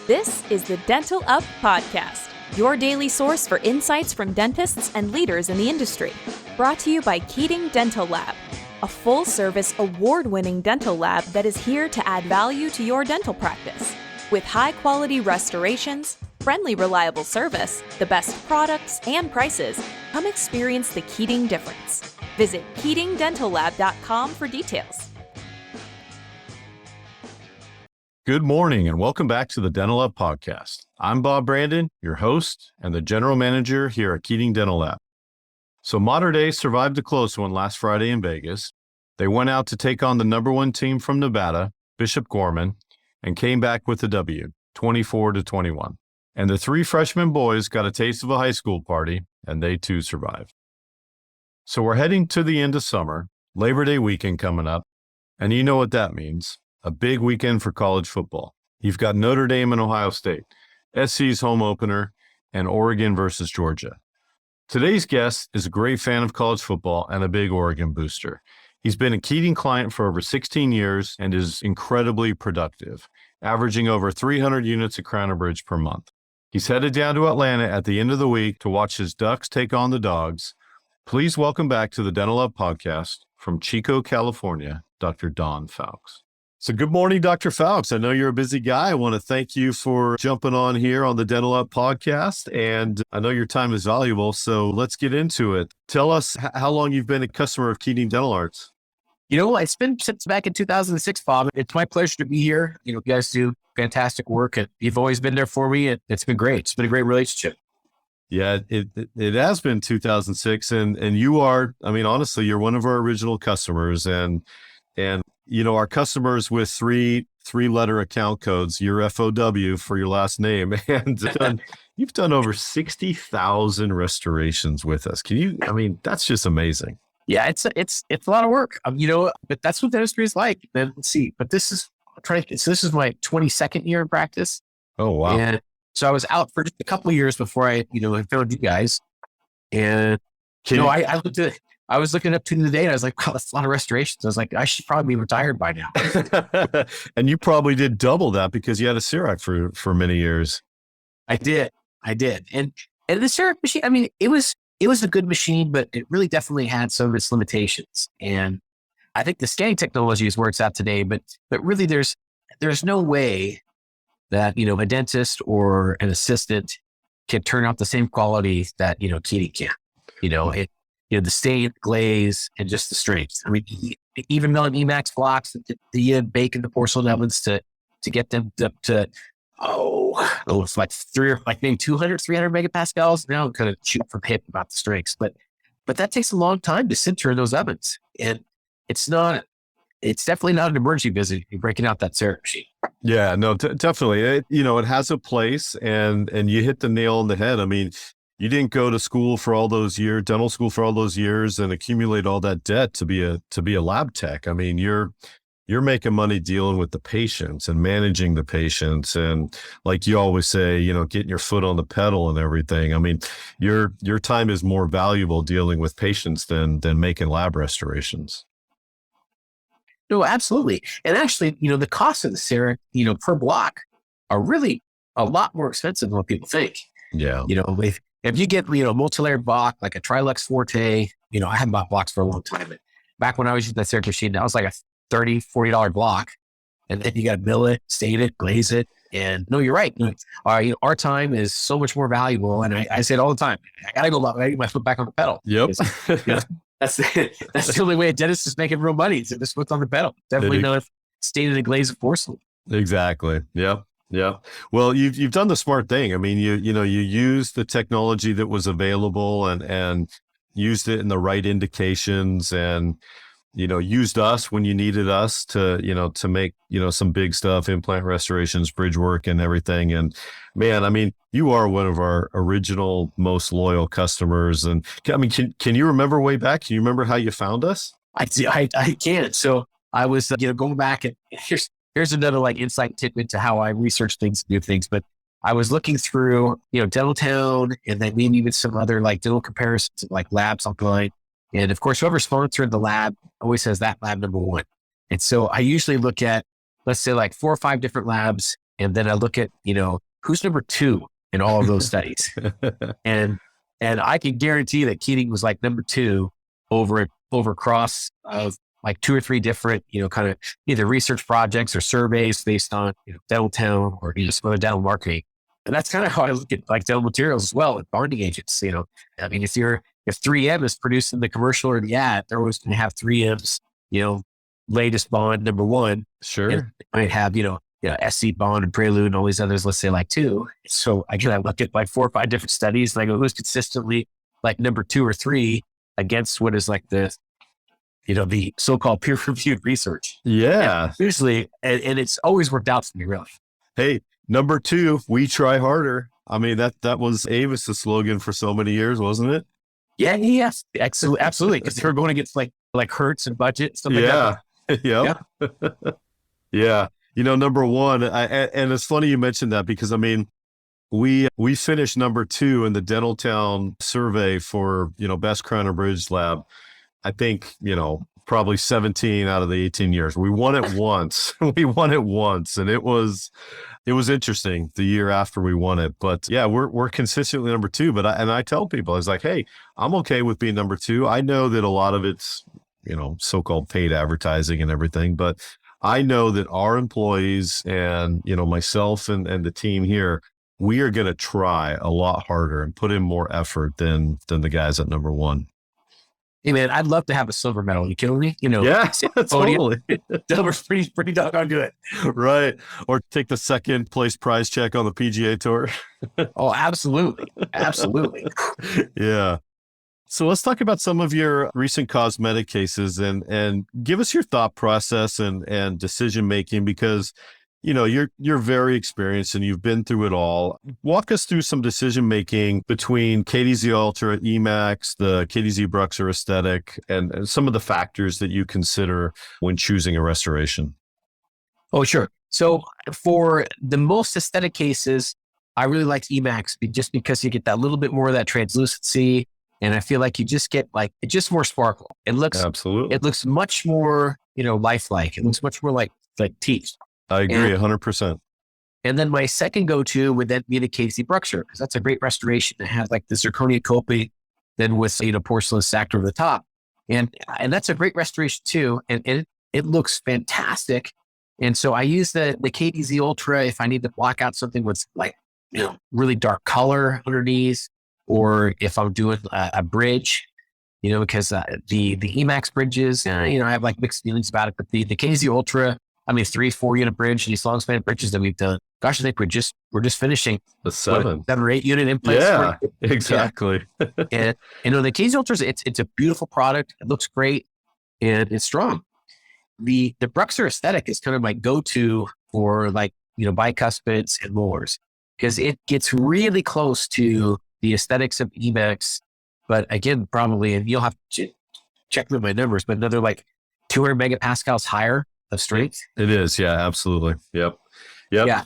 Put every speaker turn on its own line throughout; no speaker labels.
This is the Dental Up Podcast, your daily source for insights from dentists and leaders in the industry. Brought to you by Keating Dental Lab, a full-service, award-winning dental lab that is here to add value to your dental practice. With high-quality restorations, friendly, reliable service, the best products and prices, come experience the Keating difference. Visit KeatingDentalLab.com for details.
Good morning and welcome back to the Dental Lab Podcast. I'm Bob Brandon, your host and the general manager here at Keating Dental Lab. So Mater Dei survived a close one last Friday in Vegas. They went out to take on the number one team from Nevada, Bishop Gorman, and came back with a W, 24-21. And the three freshman boys got a taste of a high school party, and they too survived. So we're heading to the end of summer, Labor Day weekend coming up, and you know what that means. A big weekend for college football. You've got Notre Dame and Ohio State, SC's home opener, and Oregon versus Georgia. Today's guest is a great fan of college football and a big Oregon booster. He's been a Keating client for over 16 years and is incredibly productive, averaging over 300 units at Crown Bridge per month. He's headed down to Atlanta at the end of the week to watch his Ducks take on the Dogs. Please welcome back to the Dental Lab Podcast from Chico, California, Dr. Don Fowkes. So good morning, Dr. Fowkes. I know you're a busy guy. I want to thank you for jumping on here on the Dental Up Podcast, and I know your time is valuable, so let's get into it. Tell us how long you've been a customer of Keating Dental Arts.
You know, it's been since back in 2006, Bob. It's my pleasure to be here. You know, you guys do fantastic work, and you've always been there for me, and it's been great. It's been a great relationship.
Yeah, it has been 2006, and you are, I mean, honestly, you're one of our original customers, and you know, our customers with three-letter account codes, your FOW for your last name, and you've done over 60,000 restorations with us. I mean, that's just amazing.
Yeah, it's a lot of work. You know, but that's what dentistry is like. Then let's see. But this is my 22nd year in practice.
Oh wow!
And so I was out for just a couple of years before I found you guys. And I was looking up to the day and I was like, wow, that's a lot of restorations. I was like, I should probably be retired by now.
And you probably did double that because you had a CEREC for many years.
I did. And the CEREC machine, I mean, it was a good machine, but it really definitely had some of its limitations. And I think the scanning technology is where it's at today, but really there's no way that, you know, a dentist or an assistant can turn out the same quality that, you know, Keating can. The stain, glaze, and just the strength. I mean, even milling Emax blocks, the bake in the porcelain ovens to get them up to, it's like maybe 200, 300 megapascals. Now I'm kind of shooting from hip about the strengths, but that takes a long time to sinter in those ovens. And it's definitely not an emergency visit. You're breaking out that CEREC machine.
Yeah, no, definitely. It has a place, and you hit the nail on the head. I mean, you didn't go to school for all those years, dental school for all those years, and accumulate all that debt to be a lab tech. I mean, you're making money dealing with the patients and managing the patients, and like you always say, you know, getting your foot on the pedal and everything. I mean, your time is more valuable dealing with patients than making lab restorations.
No, absolutely. And actually, you know, the cost of the CEREC, you know, per block are really a lot more expensive than what people think.
Yeah.
You know, if you get, you know, multi-layered block, like a Trilux Forte, you know, I haven't bought blocks for a long time, but back when I was using that CEREC machine, that was like a $30, $40 block. And then you got to mill it, stain it, glaze it. And no, you're right. Our time is so much more valuable. And I say it all the time. I got to get my foot back on the pedal.
Yep.
You know, that's the only way a dentist is making real money, is if his foot's on the pedal. Definitely not staining and glazed porcelain.
Exactly. Yep. Yeah. Well, you've done the smart thing. I mean, you used the technology that was available and used it in the right indications, and, you know, used us when you needed us to make, you know, some big stuff, implant restorations, bridge work and everything. And man, I mean, you are one of our original, most loyal customers. And I mean, can you remember way back? Can you remember how you found us?
I can. So I was, going back, and here's another like insight tidbit to how I research things, do things. But I was looking through, Dental Town, and then maybe even some other like dental comparisons, like labs online. And of course, whoever sponsored the lab always has that lab number one. And so I usually look at, let's say like 4 or 5 different labs And then I look at, who's number 2 in all of those studies. And I can guarantee that Keating was like number 2 over across of like 2 or 3 different, kind of either research projects or surveys based on, dental town or some other dental marketing. And that's kind of how I look at like dental materials as well and bonding agents. I mean, if 3M is producing the commercial or the ad, they're always going to have 3M's, latest bond number 1.
Sure.
And they might have, SC bond and Prelude and all these others, let's say like 2. So I look at like 4 or 5 different studies and I go, who's consistently like number 2 or 3 against what is like the so-called peer-reviewed research.
Yeah.
And usually, and it's always worked out for me, really.
Hey, number 2, we try harder. I mean, that was Avis's slogan for so many years, wasn't it?
Yeah, yes, absolutely. Because they were going against like Hertz and budget, stuff like that.
Yep. Yeah. Number 1, and it's funny you mentioned that because I mean, we finished number 2 in the Dental Town survey for, best crown and bridge lab. I think, probably 17 out of the 18 years. We won it once. And it was interesting the year after we won it. But yeah, we're consistently number 2. But I tell people, I was like, hey, I'm okay with being number 2. I know that a lot of it's, so-called paid advertising and everything, but I know that our employees and, myself and the team here, we are going to try a lot harder and put in more effort than the guys at number 1.
Hey man, I'd love to have a silver medal. You kidding me?
Yeah, totally.
Silver's pretty doggone good.
Right. Or take the second place prize check on the PGA Tour.
Oh, absolutely. Absolutely.
Yeah. So let's talk about some of your recent cosmetic cases and give us your thought process and decision making because you're very experienced and you've been through it all. Walk us through some decision making between KDZ Ultra, Emax, the KDZ Bruxer aesthetic, and some of the factors that you consider when choosing a restoration.
Oh, sure. So for the most aesthetic cases, I really liked Emax just because you get that little bit more of that translucency. And I feel like you just get it's just more sparkle. It looks much more, lifelike. It looks much more like teeth.
I agree 100%.
And then my second go-to would then be the KDZ Bruxer, because that's a great restoration that has like the zirconia coping, then with, porcelain stacked over the top. And that's a great restoration too. And it looks fantastic. And so I use the KDZ Ultra if I need to block out something with like, really dark color underneath, or if I'm doing a bridge, because the Emax bridges, I have like mixed feelings about it, but the KDZ Ultra, 3-4 unit bridge, these long span bridges that we've done. Gosh, I think we're just finishing
the 7
or 8 unit in place.
Yeah, exactly.
And the KDZ Ultra, it's a beautiful product. It looks great and it's strong. The Bruxer aesthetic is kind of my go-to for like, bicuspids and molars because it gets really close to the aesthetics of Emax. But again, probably, and you'll have to check with my numbers, but another like 200 megapascals higher of strength.
It is. Yeah, absolutely. Yep.
Yeah.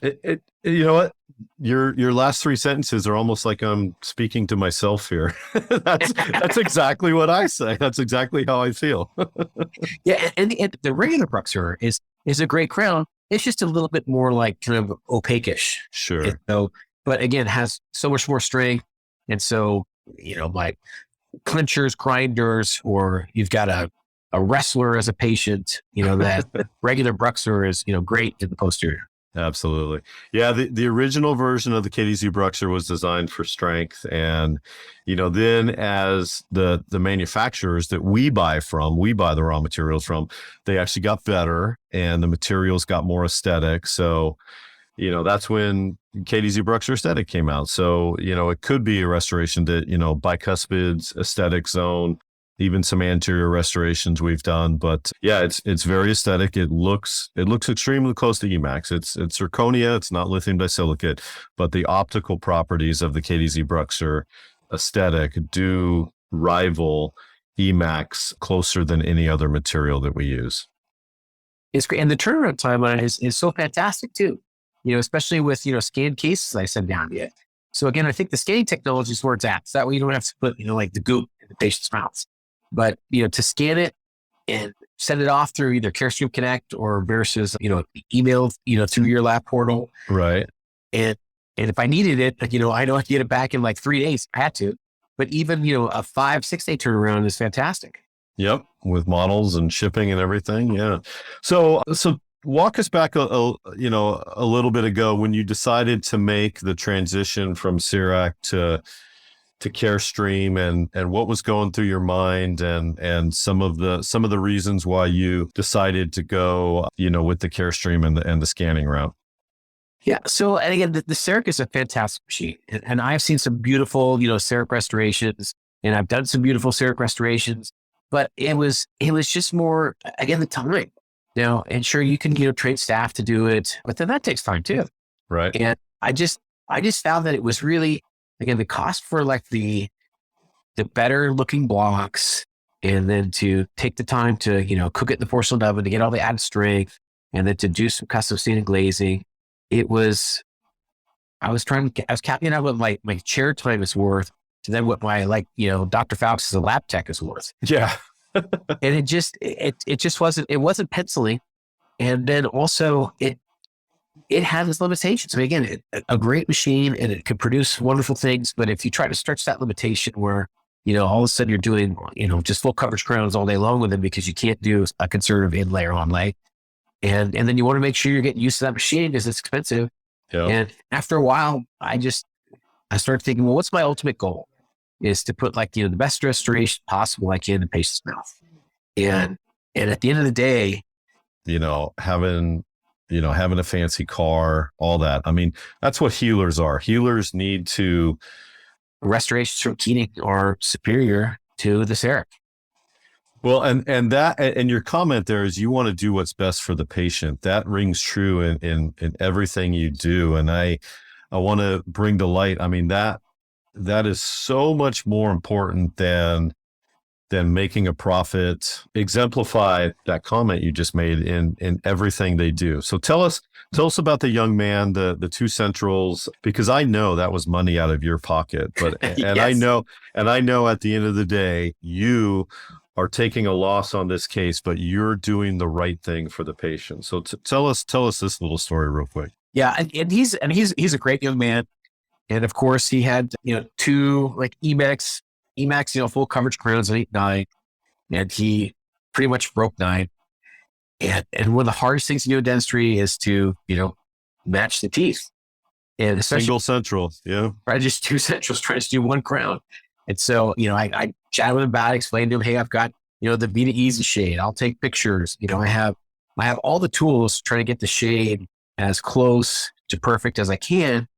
You know what? Your last 3 sentences are almost like I'm speaking to myself here. That's exactly what I say. That's exactly how I feel.
Yeah. And the regular Bruxer is a great crown. It's just a little bit more like kind of opaque-ish.
Sure.
But again, has so much more strength. And so, like clinchers, grinders, or you've got a wrestler as a patient, that regular Bruxer is, great in the posterior.
Absolutely. Yeah. The original version of the KDZ Bruxer was designed for strength. And, then as the manufacturers that we buy the raw materials from, they actually got better and the materials got more aesthetic. So, that's when KDZ Bruxer aesthetic came out. So, it could be a restoration that, bicuspids, aesthetic zone, even some anterior restorations we've done. But yeah, it's very aesthetic. It looks extremely close to Emax. It's zirconia. It's not lithium disilicate, but the optical properties of the KDZ Bruxer aesthetic do rival Emax closer than any other material that we use.
It's great. And the turnaround time on it is so fantastic too. Especially with, scanned cases I send down to you. So again, I think the scanning technology is where it's at. So that way you don't have to put, like the goop in the patient's mouths. But, to scan it and send it off through either Carestream Connect or versus, email, through your lab portal.
Right.
And if I needed it, I know I could get it back in like 3 days. I had to, but even, a 5-6 day turnaround is fantastic.
Yep. With models and shipping and everything. Yeah. So walk us back a little bit ago when you decided to make the transition from CEREC to Carestream, and what was going through your mind, and some of the reasons why you decided to go, with the Carestream and the scanning route.
Yeah. So, and again, the CEREC is a fantastic machine, and I've seen some beautiful, CEREC restorations, and I've done some beautiful CEREC restorations, but it was just more, again, the time. Now, and sure, you can, train staff to do it, but then that takes time too.
Right.
And I just found that it was really, again, the cost for like the better looking blocks, and then to take the time to, cook it in the porcelain oven to get all the added strength, and then to do some custom sanding and glazing. I was capping out what my chair time is worth to then what my, Dr. Fowkes as a lab tech is worth.
Yeah.
And it just wasn't penciling. And then also it had its limitations. I mean, again, a great machine, and it could produce wonderful things. But if you try to stretch that limitation where, all of a sudden you're doing, just full coverage crowns all day long with them because you can't do a conservative inlay or onlay. And then you want to make sure you're getting used to that machine because it's expensive.
Yeah.
And after a while, I started thinking, well, what's my ultimate goal? Is to put the best restoration possible I can in the patient's mouth. And at the end of the day,
having a fancy car, all that. I mean, that's what healers are. Healers need to.
Restorations from Keating are superior to the CEREC.
Well, and your comment there is you want to do what's best for the patient. That rings true in everything you do. And I want to bring to light, I mean, that is so much more important than making a profit. Exemplify that comment you just made in everything they do. So tell us about the young man, the 2 centrals, because I know that was money out of your pocket, but and
Yes.
I know at the end of the day you are taking a loss on this case, but you're doing the right thing for the patient. So tell us this little story real quick.
Yeah, and he's a great young man, and of course he had 2 Emax, full coverage crowns on 8-9, and he pretty much broke 9. And one of the hardest things to do in dentistry is to match the teeth, and especially
Single central, yeah,
right, just 2 centrals trying to do 1 crown. And so I chatted with him about it, explained to him, hey, I've got the Vita Easy shade. I'll take pictures. I have all the tools trying to get the shade as close to perfect as I can.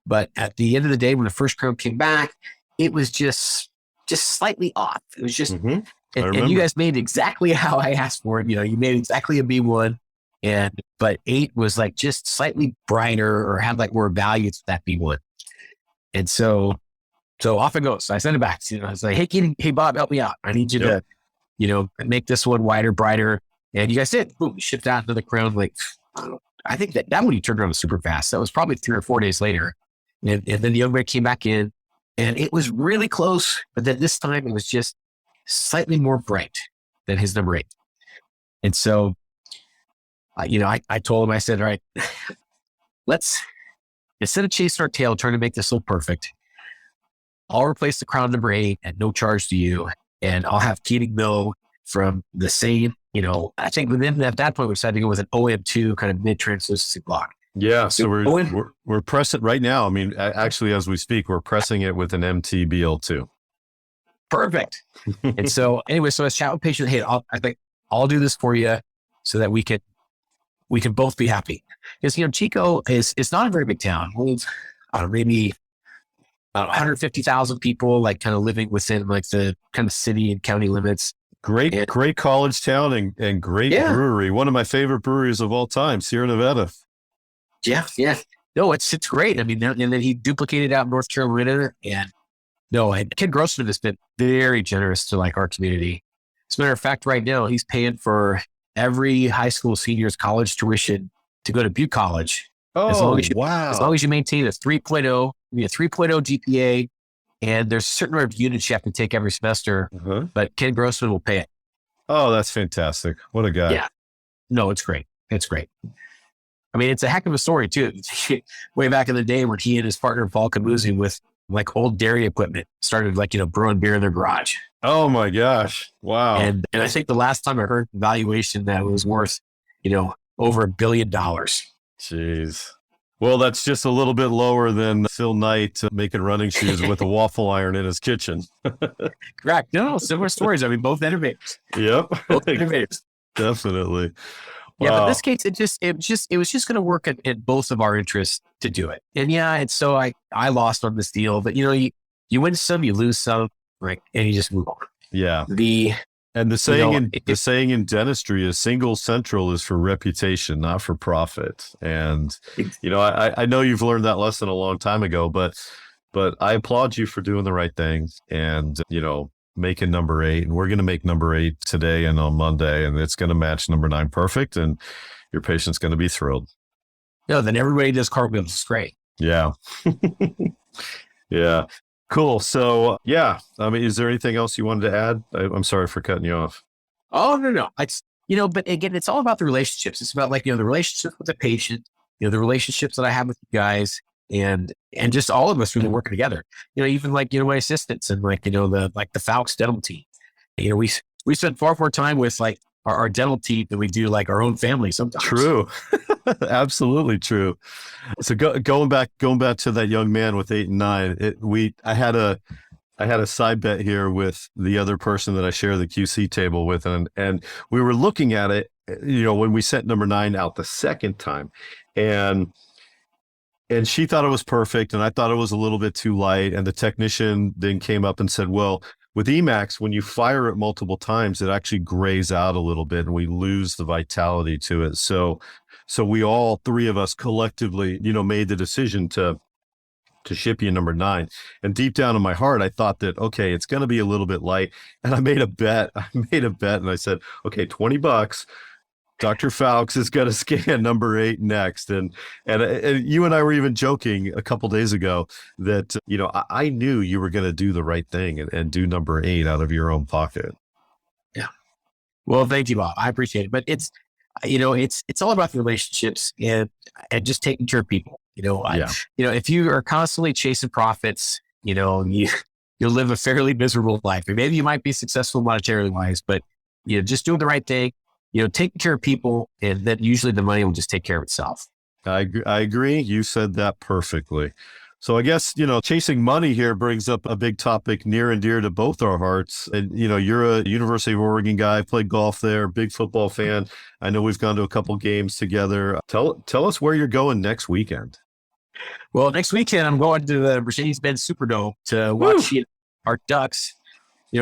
But at the end of the day, when the first crown came back, it was just slightly off. It was just, and you guys made exactly how I asked for it. You made exactly a B1, but 8 was just slightly brighter or had more value to that B1. And so off it goes. So I sent it back. I was like, hey, Keating, hey, Bob, help me out. I need you to, make this one wider, brighter. And you guys did. Boom, shipped out another crown. I think that one you turned around super fast. That was probably 3 or 4 days later. And then the young man came back in, and it was really close. But then this time it was just slightly more bright than his number 8. And so, I told him, I said, all right, let's, instead of chasing our tail, trying to make this look perfect, I'll replace the crown number 8 at no charge to you. And I'll have Keating mill from the same, I think within at that point, we decided to go with an OM2 kind of mid-translucency block.
Yeah. So we're pressing right now. I mean, actually, as we speak, we're pressing it with an MTBL2.
Perfect. And so anyway, so I was chatting with patient, hey, I think I'll do this for you so that we can both be happy. Because, Chico it's not a very big town. Maybe 150,000 people, kind of living within the kind of city and county limits.
Great college town and great brewery. One of my favorite breweries of all time, Sierra Nevada.
Yeah. No, it's great. I mean, and then he duplicated out in North Carolina, and Ken Grossman has been very generous to our community. As a matter of fact, right now he's paying for every high school senior's college tuition to go to Butte College.
Oh,
wow. As long as you maintain a 3.0, a 3.0 GPA, and there's a certain number of units you have to take every semester, but Ken Grossman will pay it.
Oh, that's fantastic. What a guy.
Yeah. No, it's great. It's great. I mean, it's a heck of a story too. Way back in the day when he and his partner, Fowkes, with like old dairy equipment, started like, brewing beer in their garage.
Oh my gosh. Wow.
And I think the last time I heard the valuation that was worth, over $1 billion.
Jeez. Well, that's just a little bit lower than Phil Knight making running shoes with a waffle iron in his kitchen.
Correct. No, similar stories. I mean, both innovators.
Yep.
Both innovators.
Definitely. Wow.
Yeah, but in this case, it was just going to work in both of our interests to do it. And yeah, and so I lost on this deal, but you win some, you lose some, right? And you just move on.
Yeah.
The
saying in dentistry is single central is for reputation, not for profit. And I know you've learned that lesson a long time ago, but I applaud you for doing the right thing and making number 8. And we're going to make number 8 today and on Monday, and it's going to match number 9 perfect, and your patient's going to be thrilled.
Then everybody does cartwheels. It's great.
Yeah. Yeah. Cool. So yeah, I mean, is there anything else you wanted to add? I'm sorry for cutting you off.
Oh, no. But again, it's all about the relationships. It's about like, the relationship with the patient, the relationships that I have with you guys and just all of us really working together, even like, my assistants and like, the Fowkes dental team, we spend far more time with like our dental team than we do like our own family sometimes.
True. Absolutely true. So going back to that young man with 8 and 9, I had a side bet here with the other person that I share the QC table with, and we were looking at it, when we sent number 9 out the second time, and she thought it was perfect, and I thought it was a little bit too light, and the technician then came up and said, well, with Emax, when you fire it multiple times, it actually grays out a little bit and we lose the vitality to it. So we all 3 of us collectively, made the decision to ship you number 9. And deep down in my heart, I thought that, okay, it's going to be a little bit light. And I made a bet and I said, okay, $20. Dr. Fowkes is going to scan number 8 next. And you and I were even joking a couple days ago that, I knew you were going to do the right thing and do number 8 out of your own pocket.
Yeah. Well, thank you, Bob. I appreciate it. But it's all about the relationships and just taking care of people. If you are constantly chasing profits, you'll live a fairly miserable life. And maybe you might be successful monetarily wise, but just doing the right thing, taking care of people, and then usually the money will just take care of itself.
I agree. You said that perfectly. So I guess, chasing money here brings up a big topic near and dear to both our hearts. And, you're a University of Oregon guy, played golf there, big football fan. I know we've gone to a couple games together. Tell us where you're going next weekend.
Well, next weekend, I'm going to the Mercedes-Benz Superdome to watch our Ducks,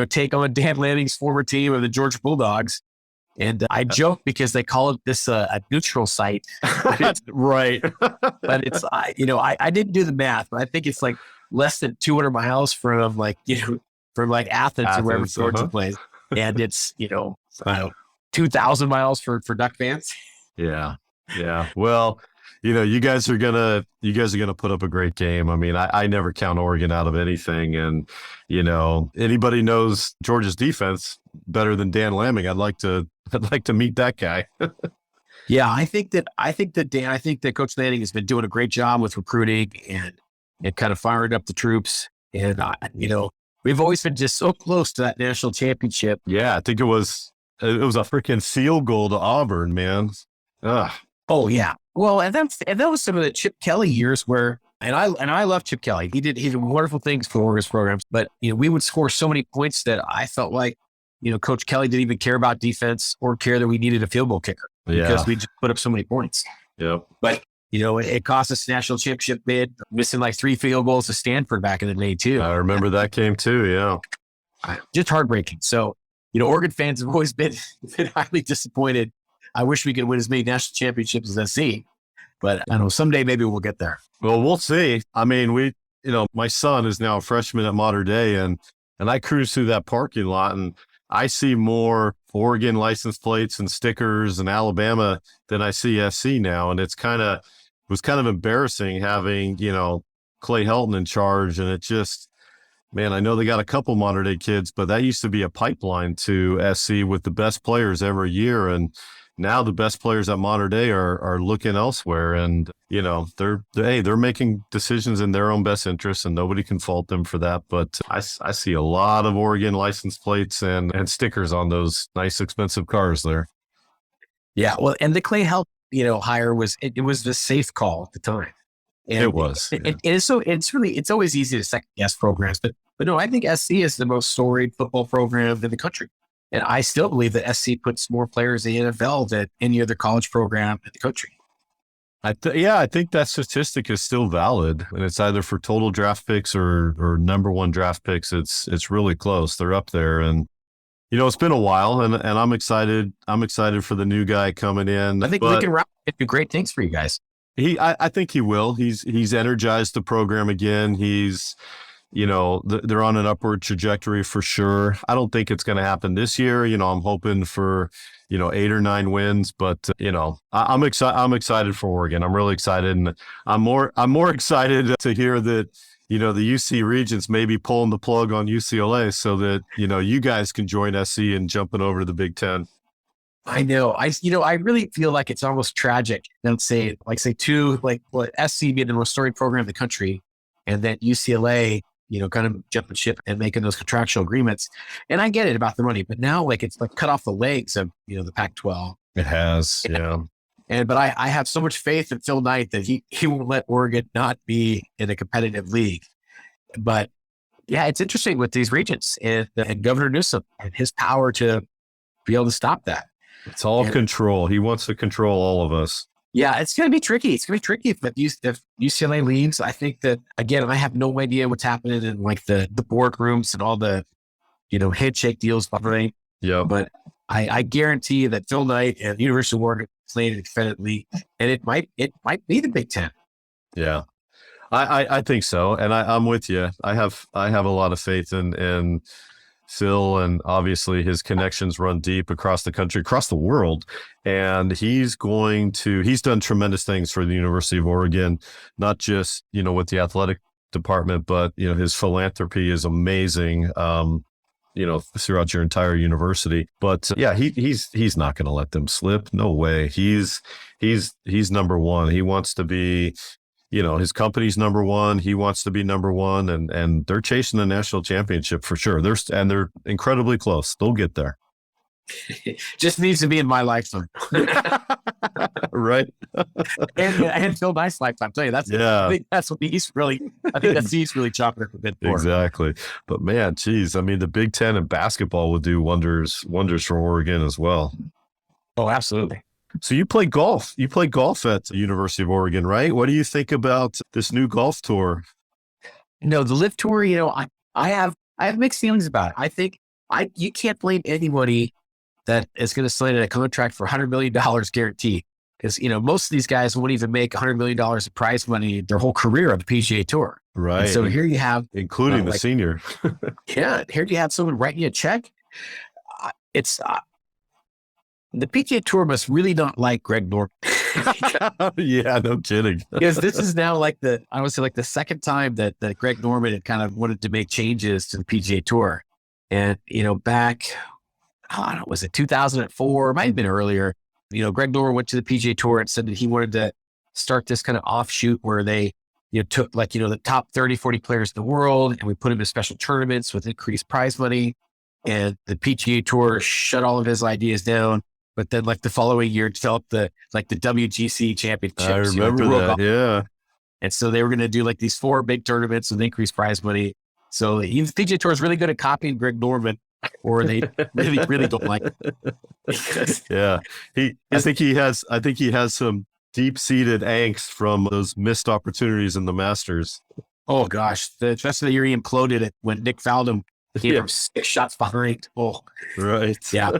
take on Dan Lanning's former team of the Georgia Bulldogs. And I joke because they call it a neutral site.
Right.
But it's, I didn't do the math, but I think it's like less than 200 miles from Athens or wherever Georgia plays. And it's, 2,000 miles for Duck fans.
Yeah. Yeah. Well, you guys are gonna put up a great game. I mean, I never count Oregon out of anything, and anybody knows Georgia's defense better than Dan Lamming. I'd like to meet that guy.
Yeah, I think that Coach Lanning has been doing a great job with recruiting and kind of firing up the troops. And we've always been just so close to that national championship.
Yeah, I think it was a freaking field goal to Auburn, man. Ugh.
Oh yeah. Well, and that was some of the Chip Kelly years where, and I love Chip Kelly. He did wonderful things for Oregon's programs, but we would score so many points that I felt like, Coach Kelly didn't even care about defense or care that we needed a field goal kicker because we just put up so many points.
Yep.
But it cost us a national championship bid, missing like 3 field goals to Stanford back in the day too.
I remember that game too. Yeah.
Just heartbreaking. So, Oregon fans have always been highly disappointed. I wish we could win as many national championships as I see, but I know someday maybe we'll get there.
Well, we'll see. I mean, my son is now a freshman at Mater Dei, and I cruise through that parking lot and I see more Oregon license plates and stickers and Alabama than I see SC now. And it was kind of embarrassing having, Clay Helton in charge. And it just, Man, I know they got a couple modern day kids, but that used to be a pipeline to SC with the best players every year. And now the best players at modern day are looking elsewhere. And, they're making decisions in their own best interest, and nobody can fault them for that. But I see a lot of Oregon license plates and stickers on those nice, expensive cars there.
Yeah. Well, and the Clay Help, hire was the safe call at the time. And
it was. Yeah.
It's always easy to second guess programs, but no, I think SC is the most storied football program in the country. And I still believe that SC puts more players in the NFL than any other college program in the country.
I think that statistic is still valid, and it's either for total draft picks or number one draft picks. It's really close. They're up there, and it's been a while, and I'm excited. I'm excited for the new guy coming in.
I think Lincoln Riley could do great things for you guys.
I think he will. He's energized the program again. He's, they're on an upward trajectory for sure. I don't think it's going to happen this year. I'm hoping for, 8 or 9 wins, but I'm excited. I'm excited for Oregon. I'm really excited, and I'm more excited to hear that, the UC Regents may be pulling the plug on UCLA so that, you guys can join SC and jumping over to the Big Ten.
I know. I really feel like it's almost tragic. Don't say SC being the most storied program in the country, and then UCLA, kind of jumping ship and making those contractual agreements. And I get it about the money, but now it's cut off the legs of, the Pac-12.
It has, yeah.
But I have so much faith in Phil Knight that he won't let Oregon not be in a competitive league. But yeah, it's interesting with these regents and Governor Newsom and his power to be able to stop that.
It's all control. He wants to control all of us.
Yeah, it's going to be tricky. It's going to be tricky if UCLA leaves. I think that, again, I have no idea what's happening in the boardrooms and all the, handshake deals.
Yeah.
But I guarantee that Phil Knight and the University of Oregon played independently, and it might be the Big Ten.
Yeah, I think so. And I'm with you. I have a lot of faith in Phil, and obviously his connections run deep across the country, across the world. And he's done tremendous things for the University of Oregon, not just, with the athletic department, but, his philanthropy is amazing, throughout your entire university. But yeah, he's not going to let them slip. No way. He's number one. He wants to be, his company's number one. He wants to be number one, and they're chasing the national championship for sure. They're incredibly close. They'll get there.
Just needs to be in my lifetime.
Right.
and Phil Knight's lifetime. I'll tell you, I think that's what he's really chopping up a bit for.
Exactly. But man, geez, I mean, the Big Ten and basketball would do wonders for Oregon as well.
Oh, absolutely.
So you play golf. You play golf at the University of Oregon, right? What do you think about this new golf tour?
No, the Live Tour, I have mixed feelings about it. I think you can't blame anybody that is going to sign a contract for $100 million guaranteed. Because, most of these guys won't even make $100 million of prize money their whole career on the PGA Tour.
Right.
And so here you have,
including the senior.
Yeah. Here you have someone writing you a check. The PGA Tour must really not like Greg Norman.
Yeah, no kidding.
Because this is now the second time that Greg Norman had kind of wanted to make changes to the PGA Tour. And, back, was it 2004? It might have been earlier. Greg Norman went to the PGA Tour and said that he wanted to start this kind of offshoot where they, took the top 30, 40 players in the world, and we put them in special tournaments with increased prize money. And the PGA Tour shut all of his ideas down. But then the following year developed the WGC championships.
I remember that. Yeah.
And so they were going to do these 4 big tournaments with increased prize money. So the PGA Tour is really good at copying Greg Norman, or they really, really don't like it.
Yeah. I think he has some deep-seated angst from those missed opportunities in the Masters.
Oh gosh. Especially the year he imploded it when Nick Faldo came from 6 shots behind. Oh,
right.
Yeah.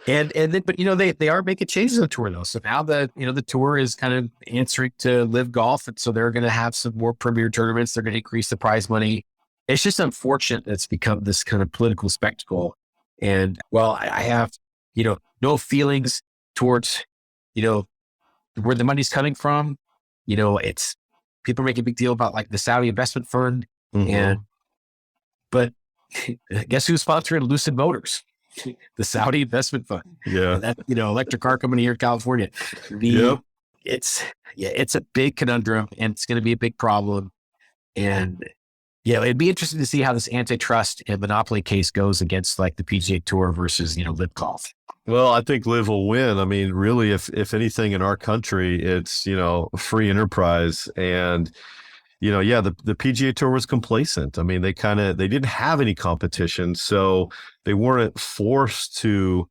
And then, but they are making changes on the tour though. So now the tour is kind of answering to Live Golf. And so they're going to have some more premier tournaments. They're going to increase the prize money. It's just unfortunate that it's become this kind of political spectacle. And I have, no feelings towards, where the money's coming from. It's people make a big deal about the Saudi investment fund.
Mm-hmm.
And But guess who's sponsoring Lucid Motors? The Saudi investment fund.
Yeah.
And that, electric car company here in California.
Yep.
It's a big conundrum, and it's going to be a big problem. And it'd be interesting to see how this antitrust and monopoly case goes against like the PGA Tour versus, Live Golf.
Well, I think Liv will win. I mean, really, if anything in our country, it's, free enterprise. And, the PGA Tour was complacent. I mean, they didn't have any competition. So they weren't forced to,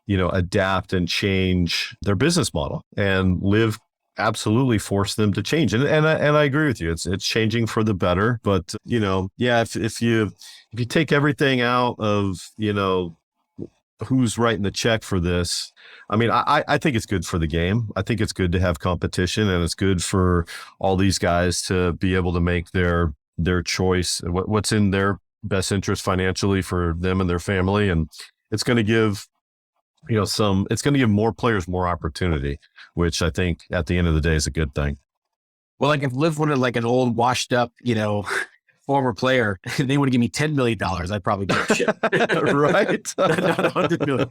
adapt and change their business model. And Liv absolutely forced them to change. And I agree with you. It's changing for the better. But, if you take everything out of, who's writing the check for this. I mean, I think it's good for the game. I think it's good to have competition, and it's good for all these guys to be able to make their choice, what's in their best interest financially for them and their family. And it's going to give, it's going to give more players more opportunity, which I think at the end of the day is a good thing.
Well, like if Liv wanted like an old washed up, former player, they would give me $10 million. I'd probably give a shit.
Right?
Not $100 million.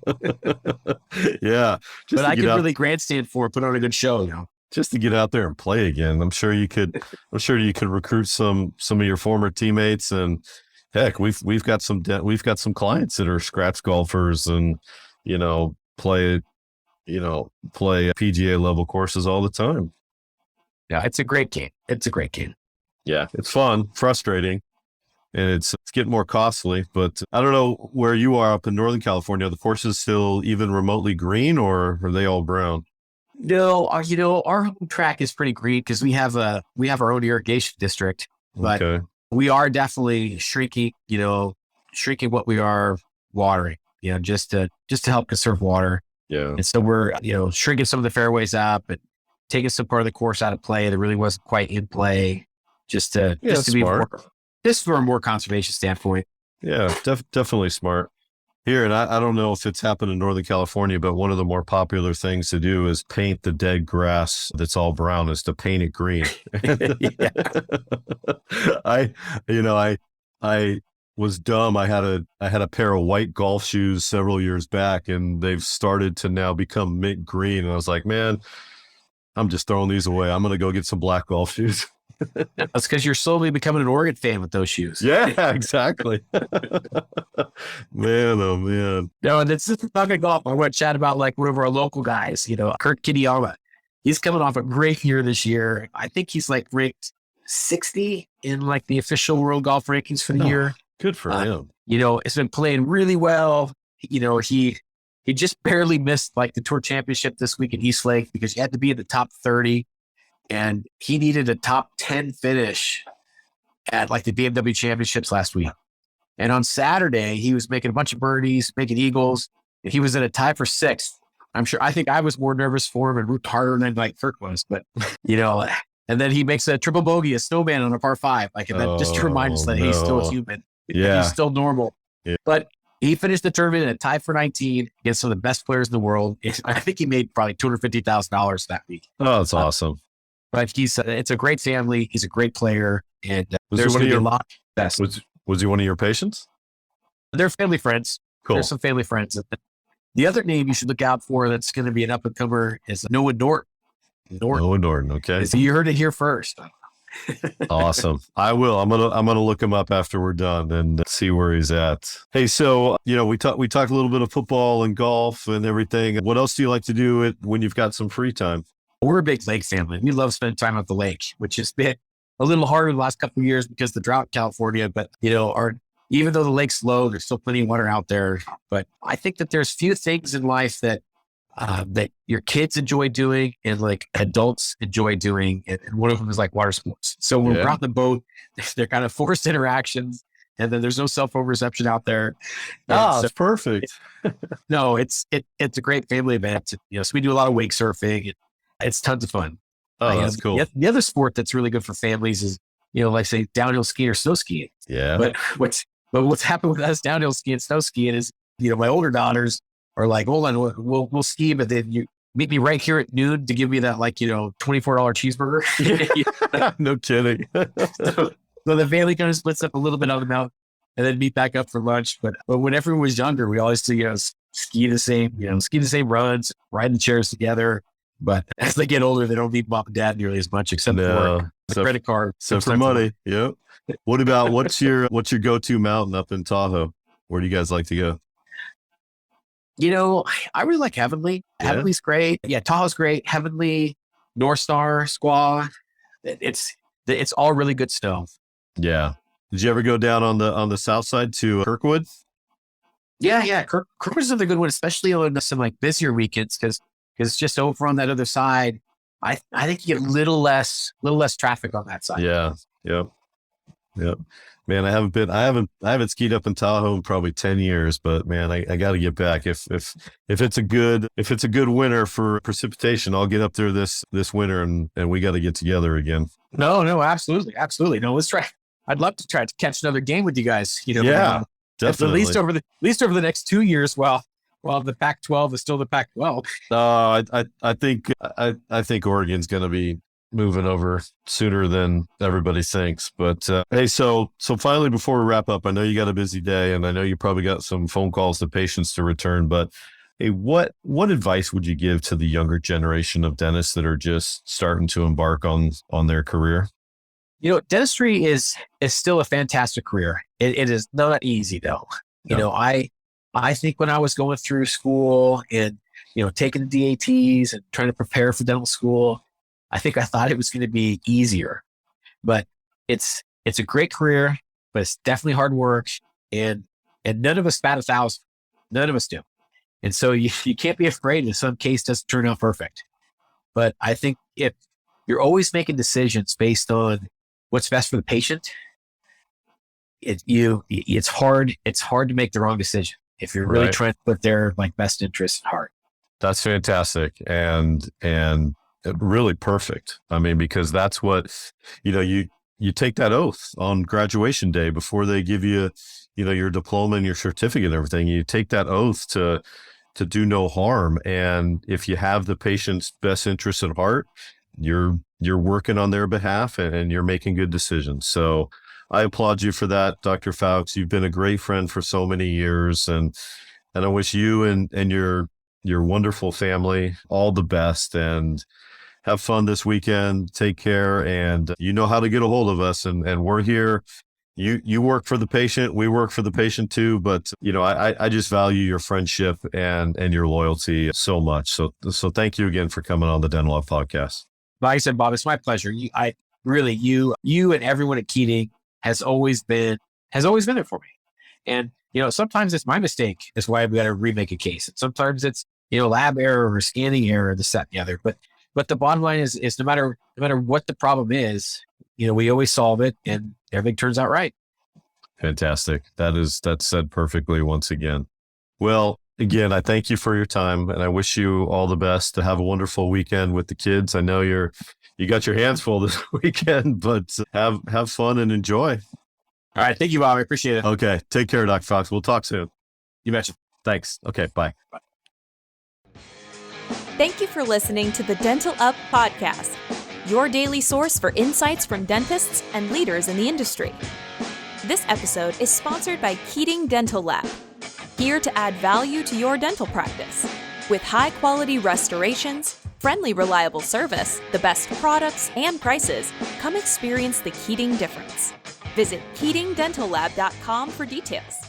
Yeah.
But I could really grandstand for it, put on a good show,
just to get out there and play again. I'm sure you could recruit some of your former teammates, and heck, we've got some clients that are scratch golfers and, play PGA level courses all the time.
Yeah. It's a great game.
Yeah, it's fun, frustrating, and it's getting more costly. But I don't know where you are up in Northern California. Are the courses still even remotely green, or are they all brown?
No, our home track is pretty green because we have our own irrigation district, but we are definitely shrinking what we are watering, just to help conserve water.
Yeah.
And so we're, shrinking some of the fairways up and taking some part of the course out of play that really wasn't quite in play. Just to be more, just from a more conservation standpoint.
Yeah, definitely smart. Here, and I don't know if it's happened in Northern California, but one of the more popular things to do is paint the dead grass that's all brown, is to paint it green. I was dumb. I had a pair of white golf shoes several years back, and they've started to now become mint green. And I was like, man, I'm just throwing these away. I'm going to go get some black golf shoes.
That's because you're slowly becoming an Oregon fan with those shoes.
Yeah, exactly. Man, oh man.
No, and it's just talking golf. I want to chat about like one of our local guys, Kurt Kitayama. He's coming off a great year this year. I think he's like ranked 60 in like the official world golf rankings for the year.
Good for him.
It's been playing really well. He just barely missed like the tour championship this week in Eastlake because he had to be in the top 30. And he needed a top 10 finish at like the BMW championships last week. And on Saturday, he was making a bunch of birdies, making eagles. And he was in a tie for sixth. I think I was more nervous for him and root harder than like Kurt was, but and then he makes a triple bogey, a snowman on a par 5. Like, and that just to remind us that he's still human.
Yeah.
He's still normal. Yeah. But he finished the tournament in a tie for 19 against some of the best players in the world. I think he made probably $250,000 that week.
Oh, that's awesome.
But it's a great family. He's a great player. And
there's
going to be a lot of best.
Was he one of your patients?
They're family friends.
Cool.
There's some family friends. The other name you should look out for that's going to be an up and comer is Noah Norton.
Noah Norton. Okay.
So you heard it here first.
Awesome. I will. I'm gonna look him up after we're done and see where he's at. Hey, so we talked a little bit of football and golf and everything. What else do you like to do when you've got some free time?
We're a big lake family. We love spending time at the lake, which has been a little harder the last couple of years because of the drought in California. But, even though the lake's low, there's still plenty of water out there. But I think that there's few things in life that your kids enjoy doing and like adults enjoy doing. And one of them is like water sports. So when we're on the boat, they're kind of forced interactions. And then there's no cell phone reception out there.
It's perfect.
No, it's a great family event. So we do a lot of wake surfing. It's tons of fun.
Oh, that's cool.
The other sport that's really good for families is, like say downhill skiing or snow skiing.
Yeah.
But what's happened with us downhill skiing, snow skiing is, my older daughters are like, hold on, we'll ski, but then you meet me right here at noon to give me that $24 cheeseburger.
No kidding.
So the family kind of splits up a little bit on the mountain. and then meet back up for lunch. But when everyone was younger, we always do, ski the same runs, ride the chairs together. But as they get older, they don't need mom and dad nearly as much, except for the credit card.
Except for money. Yep. What about what's your go-to mountain up in Tahoe? Where do you guys like to go?
I really like Heavenly.
Yeah.
Heavenly's great. Yeah, Tahoe's great. Heavenly, North Star, Squaw. It's all really good snow.
Yeah. Did you ever go down on the south side to Kirkwood?
Yeah. Kirkwood's another good one, especially on some like busier weekends, because it's just over on that other side. I think you get a little less traffic on that side.
Yeah. Yep. Man, I haven't skied up in Tahoe in probably 10 years, but man, I got to get back. If it's a good winter for precipitation, I'll get up there this winter and we got to get together again.
No, absolutely. No, let's try. I'd love to try to catch another game with you guys.
Yeah, definitely.
At least over the next 2 years. Well, the Pac-12 is still the Pac-12.
I think Oregon's going to be moving over sooner than everybody thinks. But hey, so finally, before we wrap up, I know you got a busy day, and I know you probably got some phone calls to patients to return. But hey, what advice would you give to the younger generation of dentists that are just starting to embark on their career?
Dentistry is still a fantastic career. It is not easy though.
No.
I think when I was going through school and taking the DATs and trying to prepare for dental school, I think I thought it was going to be easier, but it's a great career, but it's definitely hard work, and none of us bat 1,000. None of us do. And so you can't be afraid if some case doesn't turn out perfect. But I think if you're always making decisions based on what's best for the patient, it's hard to make the wrong decision if you're really trying to put their best interest at heart.
That's fantastic. And really perfect. I mean, because that's what, you take that oath on graduation day before they give you, your diploma and your certificate and everything. You take that oath to do no harm. And if you have the patient's best interest at heart, you're working on their behalf and you're making good decisions. So I applaud you for that, Dr. Fowkes. You've been a great friend for so many years, and I wish you and your wonderful family all the best, and have fun this weekend. Take care. And you know how to get a hold of us, and we're here. You work for the patient. We work for the patient too. But, I just value your friendship and your loyalty so much. So thank you again for coming on the Dental Lab podcast.
Like I said, Bob, it's my pleasure. You and everyone at Keating has always been there for me. And, sometimes it's my mistake. That's why I've got to remake a case. And sometimes it's, lab error or scanning error, this, that, and the other. But the bottom line is no matter what the problem is, we always solve it and everything turns out right.
Fantastic. That's said perfectly once again. Well, again, I thank you for your time, and I wish you all the best to have a wonderful weekend with the kids. I know you got your hands full this weekend, but have fun and enjoy.
All right. Thank you, Bob. I appreciate it.
Okay. Take care, Dr. Fowkes. We'll talk soon.
You betcha.
Thanks. Okay. Bye.
Thank you for listening to the Dental Up podcast, your daily source for insights from dentists and leaders in the industry. This episode is sponsored by Keating Dental Lab, here to add value to your dental practice. With high-quality restorations, friendly, reliable service, the best products, and prices, come experience the Keating difference. Visit KeatingDentalLab.com for details.